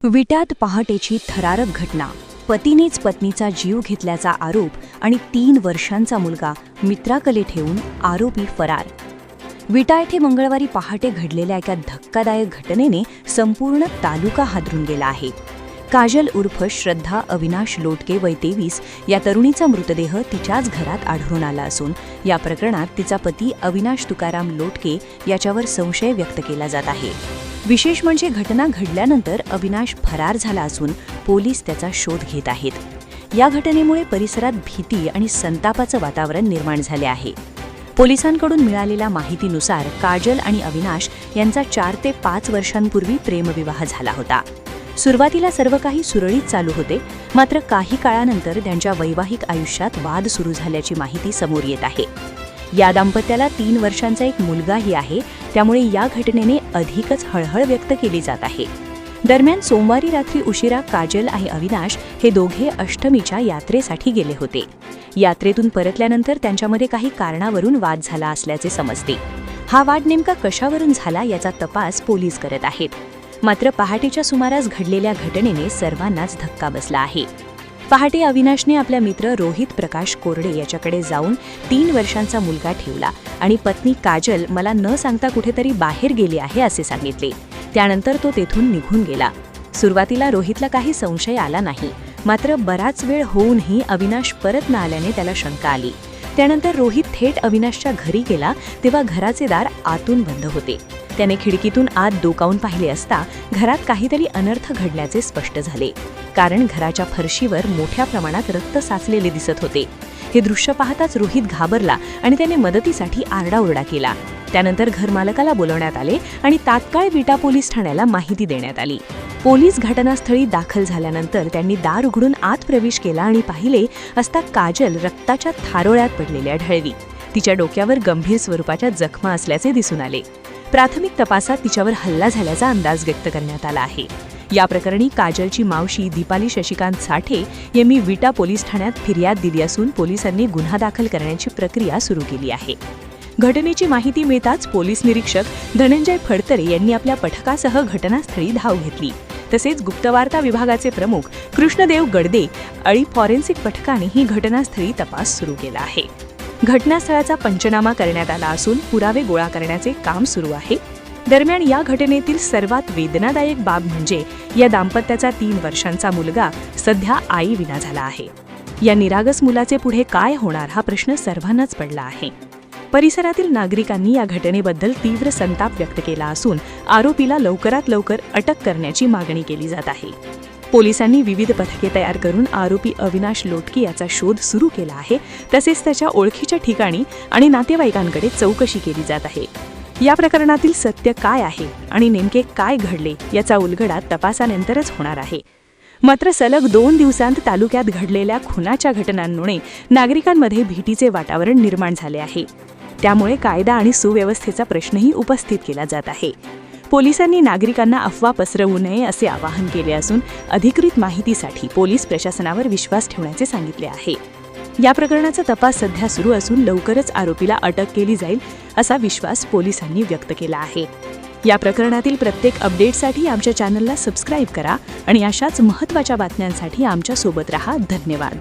विट्यात पहाटेची थरारक घटना. पतीनेच पत्नीचा जीव घेतल्याचा आरोप आणि 3 वर्षांचा मुलगा मित्राकडे ठेवून आरोपी फरार. विटा येथे मंगळवारी पहाटे घडलेल्या एका धक्कादायक घटनेने संपूर्ण तालुका हादरून गेला आहे. काजल उर्फ श्रद्धा अविनाश लोटके वय 23 या तरुणीचा मृतदेह तिच्याच घरात आढळून आला असून या प्रकरणात तिचा पती अविनाश तुकाराम लोटके याच्यावर संशय व्यक्त केला जात आहे. विशेष म्हणजे घटना घडल्यानंतर अविनाश फरार झाला असून पोलीस त्याचा शोध घेत आहेत. या घटनेमुळे परिसरात भीती आणि संतापाचं वातावरण निर्माण झाले आहे. पोलिसांकडून मिळालेल्या माहितीनुसार काजल आणि अविनाश यांचा 4 ते 5 वर्षांपूर्वी प्रेमविवाह झाला होता. सुरुवातीला सर्व काही सुरळीत चालू होते, मात्र काही काळानंतर त्यांच्या वैवाहिक आयुष्यात वाद सुरू झाल्याची माहिती समोर येत आहे. या दाम्पत्याला 3 वर्षांचा एक मुलगाही आहे, त्यामुळे या घटनेने अधिकच हळहळ व्यक्त केली जात आहे. दरम्यान सोमवारी रात्री उशिरा काजल आणि अविनाश हे दोघे अष्टमीच्या यात्रेसाठी गेले होते. यात्रेतून परतल्यानंतर त्यांच्यामध्ये काही कारणावरून वाद झाला असल्याचे समजते. हा वाद नेमका कशावरून झाला याचा तपास पोलीस करत आहेत. मात्र पहाटेच्या सुमारास घडलेल्या घटनेने सर्वांनाच धक्का बसला आहे. पहाटे अविनाशने आपल्या मित्र रोहित प्रकाश कोरडे याच्याकडे जाऊन 3 वर्षांचा मुलगा ठेवला आणि पत्नी काजल मला न सांगता कुठेतरी बाहेर गेली आहे असे सांगितले. त्यानंतर तो तेथून निघून गेला. सुरुवातीला रोहितला काही संशय आला नाही, मात्र बराच वेळ होऊनही अविनाश परत न आल्याने त्याला शंका आली. त्यानंतर रोहित थेट अविनाशच्या घरी गेला तेव्हा घराचे दार आतून बंद होते. त्याने खिडकीतून आत डोकावून पाहिले असता घरात काहीतरी अनर्थ घडल्याचे स्पष्ट झाले, कारण घराच्या फरशीवर मोठ्या प्रमाणात रक्त साचलेले दिसत होते. हे दृश्य पाहताच रोहित घाबरला आणि त्याने मदतीसाठी आरडाओरडा केला. त्यानंतर घरमालकाला बोलवण्यात आले आणि तात्काळ विटा पोलीस ठाण्याला माहिती देण्यात आली. पोलीस घटनास्थळी दाखल झाल्यानंतर त्यांनी दार उघडून आत प्रवेश केला आणि पाहिले असता काजल रक्ताच्या थारोळ्यात पडलेली आढळली. तिच्या डोक्यावर गंभीर स्वरूपाच्या जखमा असल्याचे दिसून आले. प्राथमिक तपासात तिच्यावर हल्ला झाल्याचा अंदाज व्यक्त करण्यात आला आहे. या प्रकरणी काजलची मावशी दीपाली शशिकांत साठे यांनी विटा पोलीस ठाण्यात फिर्याद दिली असून पोलिसांनी गुन्हा दाखल करण्याची प्रक्रिया सुरू केली आहे. घटनेची माहिती मिळताच पोलीस निरीक्षक धनंजय फडतरे यांनी आपल्या पथकासह घटनास्थळी धाव घेतली. तसेच गुप्तवार्ता विभागाचे प्रमुख कृष्णदेव गडदे आणि फॉरेन्सिक पथकानेही घटनास्थळी तपास सुरू केला आहे. घटनास्थळाचा पंचनामा करण्यात आला असून पुरावे गोळा करण्याचे काम सुरू आहे. दरम्यान या घटनेतील सर्वात वेदनादायक बाब म्हणजे या दाम्पत्याचा 3 वर्षांचा मुलगा सध्या आईविना झाला आहे. या निरागस मुलाचे पुढे काय होणार हा प्रश्न सर्वांनाच पडला आहे. परिसरातील नागरिकांनी या घटनेबद्दल तीव्र संताप व्यक्त केला असून आरोपीला लवकरात लवकर अटक करण्याची मागणी केली जात आहे. पोलिसांनी विविध पथके तयार करून आरोपी अविनाश लोटके याचा शोध सुरू केला आहे. तसेच त्याच्या ओळखीच्या ठिकाणी आणि नातेवाईकांकडे चौकशी केली जात आहे. या प्रकरणातील सत्य काय आहे आणि नेमके काय घडले याचा उलगडा तपासानंतरच होणार आहे. मात्र सलग 2 दिवसांत तालुक्यात घडलेल्या खुनाच्या घटनांमुळे नागरिकांमध्ये भीतीचे वातावरण निर्माण झाले आहे. त्यामुळे कायदा आणि सुव्यवस्थेचा प्रश्नही उपस्थित केला जात आहे. पोलिसांनी नागरिकांना अफवा पसरवू नये असे आवाहन केले असून अधिकृत माहितीसाठी पोलीस प्रशासनावर विश्वास ठेवण्याचे सांगितले आहे. या प्रकरणाचा तपास सध्या सुरू असून लवकरच आरोपीला अटक केली जाईल असा विश्वास पोलिसांनी व्यक्त केला आहे. या प्रकरणातील प्रत्येक अपडेटसाठी आमच्या चॅनलला सबस्क्राईब करा आणि अशाच महत्त्वाच्या बातम्यांसाठी आमच्या सोबत रहा. धन्यवाद.